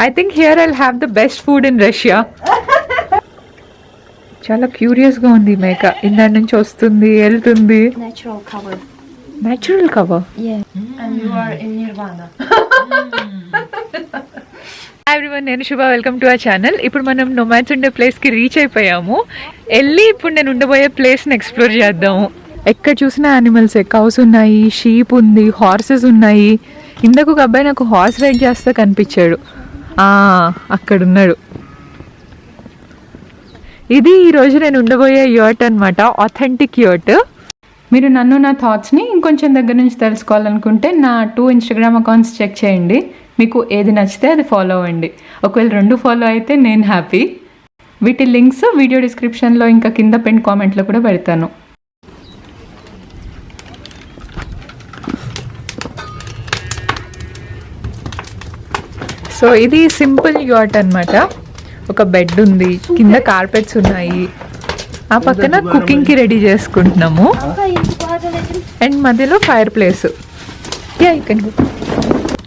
I think here I'll have the best food in Russia. చాలా curious గా ఉంది మేక. ఇందాక నుంచి వస్తుంది వెళ్తుంది. Natural cover. Yeah. And you are in Nirvana. Hi everyone, నేను శుభ. Welcome to our channel. ఇప్పుడు మనం నోమాడ్స్ ఉండే ప్లేస్కి రీచ్ అయిపోయాము. వెళ్ళి ఇప్పుడు నేను ఉండబోయే ప్లేస్ని ఎక్స్ప్లోర్ చేద్దాము. ఎక్కడ చూసినా యానిమల్స్, కౌస్ ఉన్నాయి, షీప్ ఉంది, హార్సెస్ ఉన్నాయి. ఇందాక ఒక అబ్బాయి నాకు హార్స్ రైడ్ చేస్తే కనిపించాడు. అక్కడ ఉన్నాడు. ఇది ఈరోజు నేను ఉండబోయే యోట్ అనమాట, ఆథెంటిక్ యోట్. మీరు నన్ను, నా థాట్స్ని ఇంకొంచెం దగ్గర నుంచి తెలుసుకోవాలనుకుంటే నా 2 ఇన్స్టాగ్రామ్ అకౌంట్స్ చెక్ చేయండి. మీకు ఏది నచ్చితే అది ఫాలో అవ్వండి. ఒకవేళ 2 ఫాలో అయితే నేను హ్యాపీ. వీటి లింక్స్ వీడియో డిస్క్రిప్షన్లో ఇంకా కింద పెన్ కామెంట్లో కూడా పెడతాను. సో ఇది సింపుల్ యాట్ అన్నమాట. ఒక బెడ్ ఉంది, కింద కార్పెట్స్ ఉన్నాయి, ఆ పక్కన కుకింగ్కి రెడీ చేసుకుంటున్నాము. అండ్ మధ్యలో ఫైర్ ప్లేస్.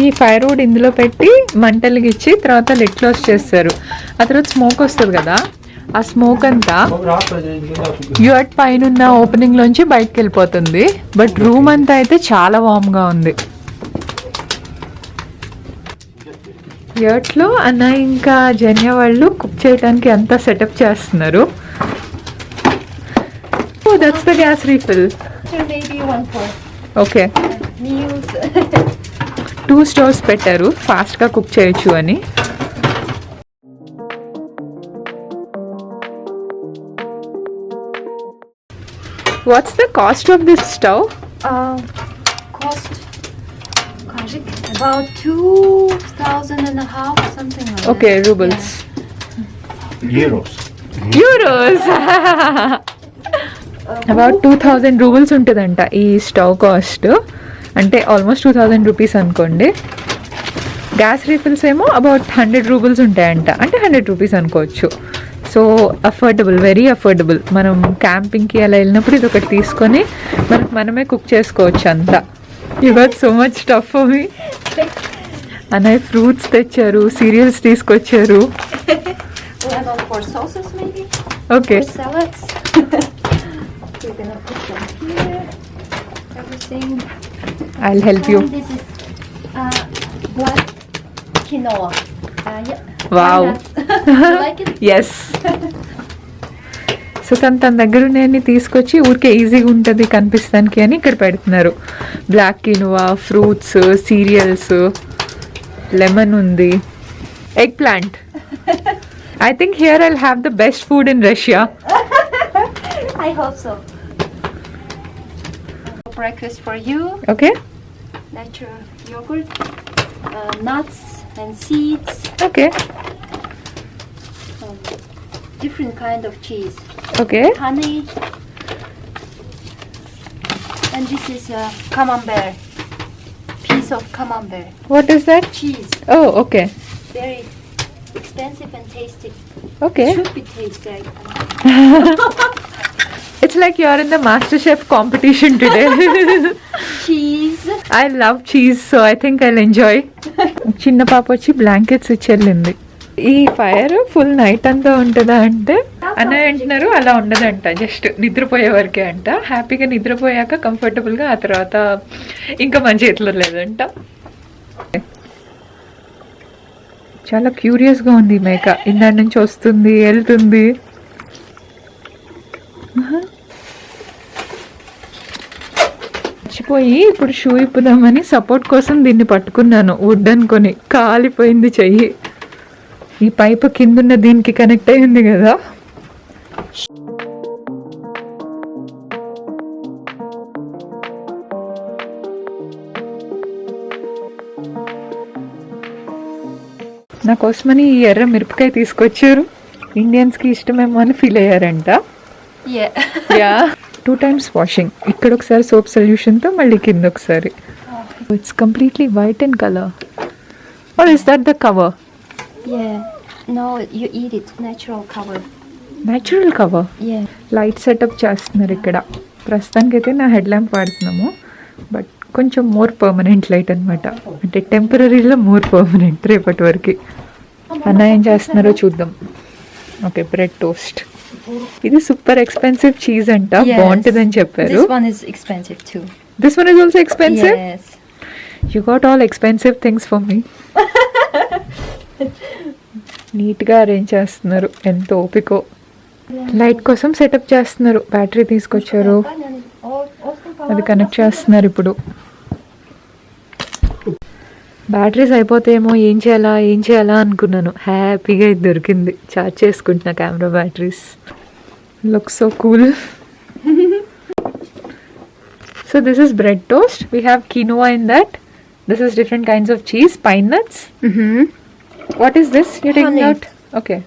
ఈ ఫైర్ వుడ్ ఇందులో పెట్టి మంటలకి ఇచ్చి తర్వాత లిడ్ క్లోజ్ చేస్తారు. ఆ తర్వాత స్మోక్ వస్తుంది కదా, ఆ స్మోక్ అంతా యాట్ పైన ఉన్న ఓపెనింగ్ లోంచి బయటకు వెళ్ళిపోతుంది. బట్ రూమ్ అంతా అయితే చాలా వామ్గా ఉంది. యాట్లో అన్న ఇంకా జన్య వాళ్ళు కుక్ చేయడానికి అంతా సెటప్ చేస్తున్నారు. Oh, that's the gas refill. Maybe 1 for. Okay. Meals. 2 stoves పెట్టారు ఫాస్ట్గా కుక్ చేయొచ్చు అని. What's the cost of this stove? Cost about 2,000 and a half, something like that. Okay, rubles. Yeah. Euros. About 2000 roubles ఉంటుందంట ఈ stove cost. అంటే almost 2000 rupees అనుకోండి. Gas refills ఏమో about 100 roubles ఉంటాయంట, అంటే 100 రూపీస్ అనుకోవచ్చు. So affordable, very affordable. మనం క్యాంపింగ్కి అలా వెళ్ళినప్పుడు ఇది ఒకటి తీసుకొని మనమే కుక్ చేసుకోవచ్చు అంతా. You got so much stuff for me. అన్నయ్య ఫ్రూట్స్ తెచ్చారు, సీరియల్స్ తీసుకొచ్చారు. Okay. We're gonna put them here. Everything. I'll help you. This is black quinoa. Yeah. Wow. You like it? Yes. So తన దగ్గర నేను తీసుకొచ్చి ఊరికే ఈజీగా ఉంటుంది కనిపిస్తానికి అని ఇక్కడ పెడుతున్నారు. Black quinoa, fruits, cereals, lemon ఉంది, eggplant. I think here I'll have the best food in Russia. I hope so. Breakfast for you. Okay. Natural yogurt, nuts and seeds. Okay. Different kind of cheese. Okay. Honey. And this is camembert. Piece of camembert. What is that? Cheese. Oh, okay. Very expensive and tasty. Okay. Should be tasty. It's like you're in the MasterChef competition today. Cheese. I love cheese, so I think I'll enjoy. చిన్న పాప వచ్చి blankets ఇచ్చెళ్ళింది. ఈ fire full night అంతా ఉంటుందా అంటే అన్నయ్య అంటున్నారు అలా ఉండదంట, జస్ట్ నిద్రపోయే వరకే అంట. హ్యాపీగా నిద్రపోయాక కంఫర్టబుల్గా, ఆ తర్వాత ఇంకా మన చేతిలో లేదంట. చాలా క్యూరియస్గా ఉంది మేక. ఇందాక నుంచి వస్తుంది వెళ్తుంది. మర్చిపోయి ఇప్పుడు షూ ఇప్పుదామని సపోర్ట్ కోసం దీన్ని పట్టుకున్నాను. వుడ్ అనుకొని కాలిపోయింది చెయ్యి. ఈ పైపు కిందున్న దీనికి కనెక్ట్ అయింది కదా. నా కోసమని ఈ ఎర్ర మిరపకాయ తీసుకొచ్చారు. ఇండియన్స్కి ఇష్టమేమో అని ఫీల్ అయ్యారంట. Yeah 2 times washing. ఇక్కడ ఒకసారి సోప్ సొల్యూషన్తో, మళ్ళీ కింద ఒకసారి. It's completely white in colour. Or is that the cover? Yeah. No, you eat it. Natural cover. Natural cover. Yeah. Light setup చేస్తున్నారు ఇక్కడ. ప్రస్తుతానికైతే నా హెడ్ ల్యాంప్ వాడుతున్నాము, బట్ కొంచెం మోర్ పర్మనెంట్ లైట్ అనమాట. అంటే టెంపరీలో మోర్ పర్మనెంట్ రేపటి వరకు. అన్న ఏం చేస్తున్నారో చూద్దాం. Okay, bread toast. ఇది సూపర్ ఎక్స్పెన్సివ్ చీజ్ అంట, బాగుంటుందని చెప్పారు. This one is expensive too. This one is also expensive? Yes. You got all expensive things for me. నీట్గా అరేంజ్ చేస్తున్నారు, ఎంత ఓపికో. లైట్ కోసం సెటప్ చేస్తున్నారు, బ్యాటరీ తీసుకొచ్చారు, అది కనెక్ట్ చేస్తున్నారు. ఇప్పుడు బ్యాటరీస్ అయిపోతేమో ఏం చేయాలా అనుకున్నాను. హ్యాపీగా ఇది దొరికింది, ఛార్జ్ చేసుకుంటున్నా camera batteries. Look so cool. So this is bread toast. We have quinoa in that. This is different kinds of cheese, pine nuts. What is this you're taking Honey. out? Okay.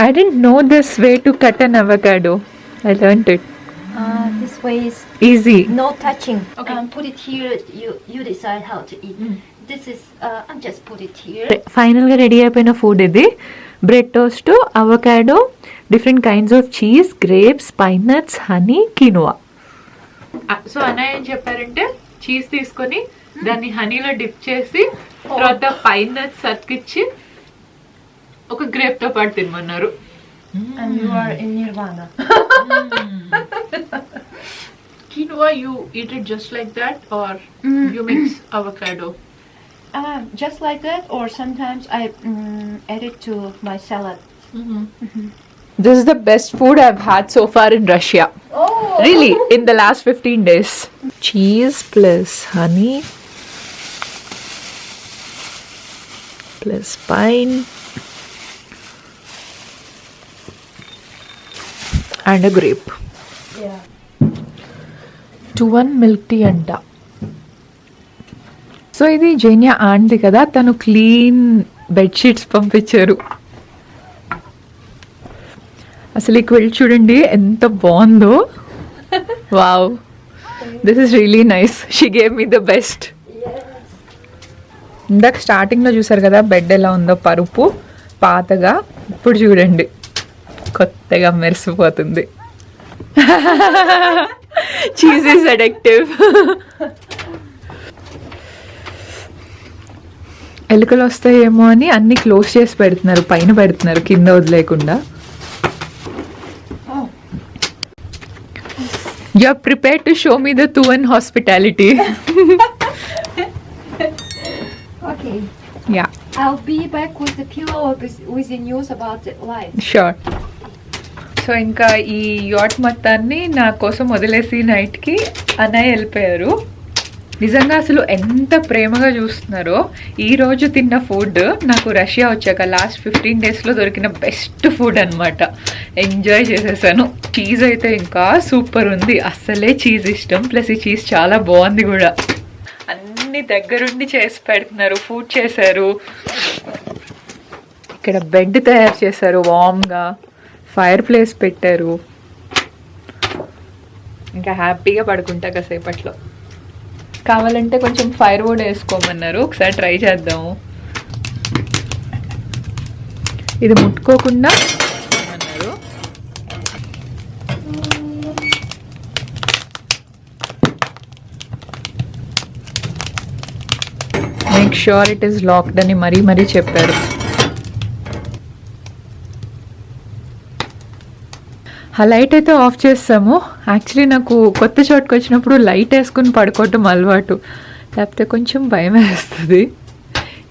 I didn't know this way to cut an avocado. I learned it. This way is Easy. no touching. Okay. Put it here. You decide how to eat. This is I'm just put it here. ఫైనల్గా ready అయిపోయిన food ఇది. Bread toast, avocado, different kinds of cheese, grapes, pine nuts, honey, quinoa. So అన్నయ్య ఏం చెప్పారంటే cheese తీసుకొని దాన్ని హనీలో dip చేసి తర్వాత పైన్ నట్స్ అతికిచ్చి ఒక గ్రేప్ తో పాటు తినమన్నారు. And you are in nirvana. Quinoa, you eat it just like that or you mix avocado? Just like that, or sometimes I add it to my salad. This is the best food I've had so far in Russia. Oh. Really, in the last 15 days. Cheese plus honey plus pine and a grape. Yeah. 2-1 milk tea anta. So ఇది జైన్యా aunty కదా, తను clean bedsheets పంపించారు. అసలు ఈ quilt చూడండి ఎంత బాగుందో. Wow, this is really nice. She gave me the best. ఇందాక స్టార్టింగ్లో చూసారు కదా బెడ్ ఎలా ఉందో, పరుపు పాతగా. ఇప్పుడు చూడండి కొత్తగా మెరిసిపోతుంది. Cheese is addictive. ఎలుకలు వస్తాయేమో అని అన్ని క్లోజ్ చేసి పెడుతున్నారు, పైన పెడుతున్నారు, కింద వదిలేకుండా. You are prepared to show me the Tuvan hospitality. Okay. Yeah, I'll be back with the pillow with the news about the life. sure. So ఇంకా ఈ యాట్ మొత్తాన్ని నా కోసం వదిలేసి నైట్కి అన్నయ్య వెళ్ళిపోయారు. నిజంగా అసలు ఎంత ప్రేమగా చూస్తున్నారో. ఈరోజు తిన్న ఫుడ్ నాకు రష్యా వచ్చాక లాస్ట్ 15 డేస్లో దొరికిన బెస్ట్ ఫుడ్ అనమాట. ఎంజాయ్ చేసేసాను. చీజ్ అయితే ఇంకా సూపర్ ఉంది. అస్సలే చీజ్ ఇష్టం, ప్లస్ ఈ చీజ్ చాలా బాగుంది కూడా. అన్ని దగ్గరుండి చేసి పెడుతున్నారు, ఫుడ్ చేశారు. ఇక్కడ బెడ్ తయారు చేశారు వామ్గా, ఫైర్ ప్లేస్ పెట్టారు. ఇంకా హ్యాపీగా పడుకుంటా కాసేపట్లో. కావాలంటే కొంచెం ఫైర్ వుడ్ వేసుకోమన్నారు, ఒకసారి ట్రై చేద్దాము. ఇది ముట్టుకోకుండా అన్నారు. Make sure it is locked అని మరీ చెప్పారు. ఆ లైట్ అయితే ఆఫ్ చేస్తాము. యాక్చువల్లీ నాకు కొత్త చోటుకు వచ్చినప్పుడు లైట్ వేసుకుని పడుకోవటం అలవాటు, లేకపోతే కొంచెం భయం వేస్తుంది.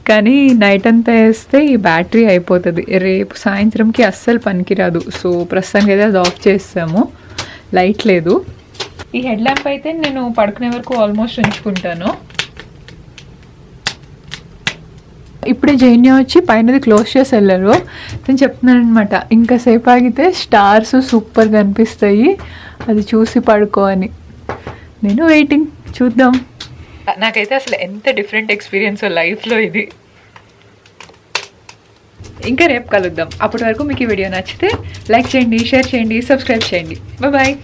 కానీ నైట్ అంతా వేస్తే ఈ బ్యాటరీ అయిపోతుంది, రేపు సాయంత్రంకి అస్సలు పనికిరాదు. సో ప్రస్తుతానికి అయితే అది ఆఫ్ చేస్తాము, లైట్ లేదు. ఈ హెడ్ ల్యాంప్ అయితే నేను పడుకునే వరకు ఆల్మోస్ట్ ఉంచుకుంటాను. ఇప్పుడే జైన్యా వచ్చి పైనది క్లోజ్ చేసి వెళ్ళారు. నేను చెప్తున్నాను అనమాట, ఇంకాసేపు ఆగితే స్టార్స్ సూపర్గా కనిపిస్తాయి, అది చూసి పడుకో అని. నేను వెయిటింగ్, చూద్దాం. నాకైతే అసలు ఎంత డిఫరెంట్ ఎక్స్పీరియన్స్ లైఫ్లో ఇది. ఇంకా రేపు కలుద్దాం. అప్పటి వరకు మీకు ఈ వీడియో నచ్చితే లైక్ చేయండి, షేర్ చేయండి, సబ్స్క్రైబ్ చేయండి. బాయ్.